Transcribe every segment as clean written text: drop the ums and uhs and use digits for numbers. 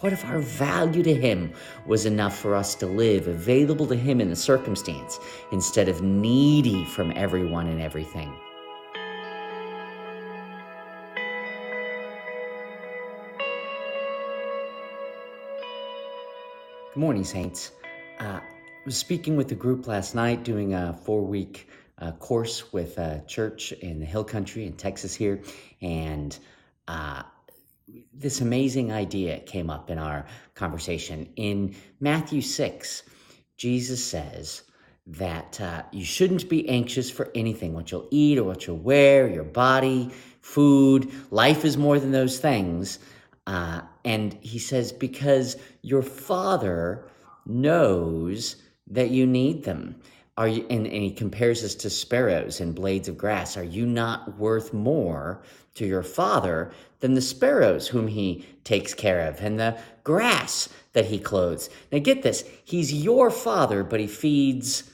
What if our value to him was enough for us to live available to him in the circumstance instead of needy from everyone and everything? Good morning, Saints. I was speaking with the group last night, doing a 4-week course with a church in the Hill Country in Texas here, and uh, this amazing idea came up in our conversation. In Matthew 6, Jesus says that you shouldn't be anxious for anything, what you'll eat or what you'll wear, your body, food. Life is more than those things. And he says, because your Father knows that you need them. Are you, and he compares us to sparrows and blades of grass. Are you not worth more to your Father than the sparrows whom he takes care of and the grass that he clothes? Now get this, he's your Father, but he feeds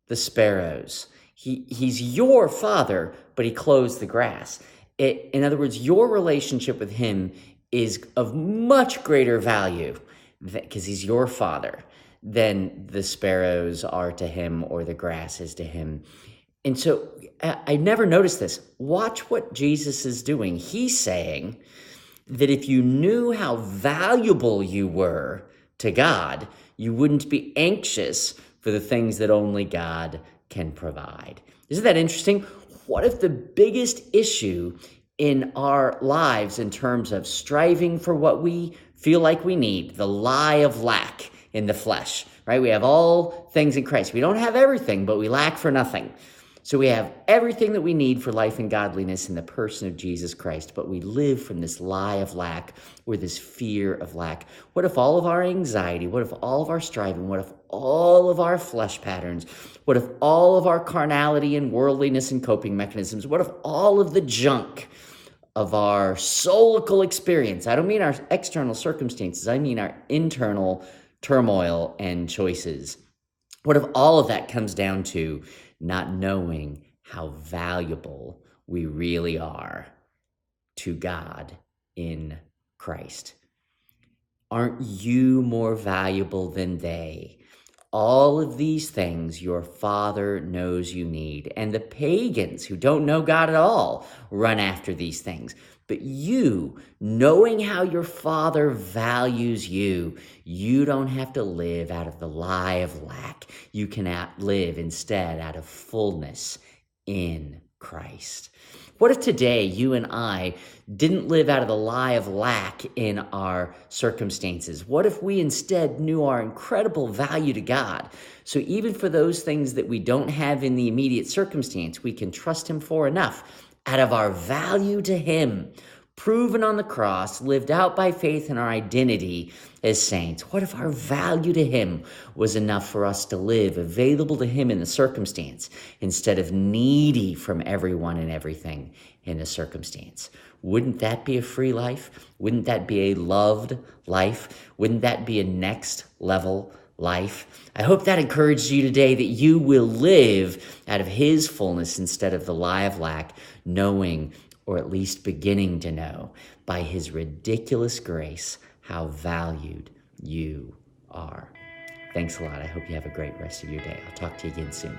the sparrows. He's your Father, but he clothes the grass. In other words, your relationship with him is of much greater value because he's your Father than the sparrows are to him or the grass is to him. And so I never noticed this. Watch what Jesus is doing. He's saying that if you knew how valuable you were to God, you wouldn't be anxious for the things that only God can provide. Isn't that interesting? What if the biggest issue in our lives in terms of striving for what we feel like we need, the lie of lack in the flesh, right? We have all things in Christ. We don't have everything, but we lack for nothing. So we have everything that we need for life and godliness in the person of Jesus Christ, but we live from this lie of lack or this fear of lack. What if all of our anxiety, what if all of our striving, what if all of our flesh patterns, what if all of our carnality and worldliness and coping mechanisms, what if all of the junk of our soulical experience, I don't mean our external circumstances, I mean our internal turmoil and choices. What if all of that comes down to not knowing how valuable we really are to God in Christ? Aren't you more valuable than they? All of these things your Father knows you need. And the pagans who don't know God at all run after these things. But you, knowing how your Father values you, you don't have to live out of the lie of lack. You can live instead out of fullness in Christ. What if today you and I didn't live out of the lie of lack in our circumstances? What if we instead knew our incredible value to God? So even for those things that we don't have in the immediate circumstance, we can trust him for enough out of our value to him, proven on the cross, lived out by faith in our identity as saints. What if our value to him was enough for us to live available to him in the circumstance instead of needy from everyone and everything in the circumstance? Wouldn't that be a free life? Wouldn't that be a loved life? Wouldn't that be a next level life? I hope that encouraged you today that you will live out of his fullness instead of the lie of lack, knowing, or at least beginning to know, by his ridiculous grace, how valued you are. Thanks a lot. I hope you have a great rest of your day. I'll talk to you again soon.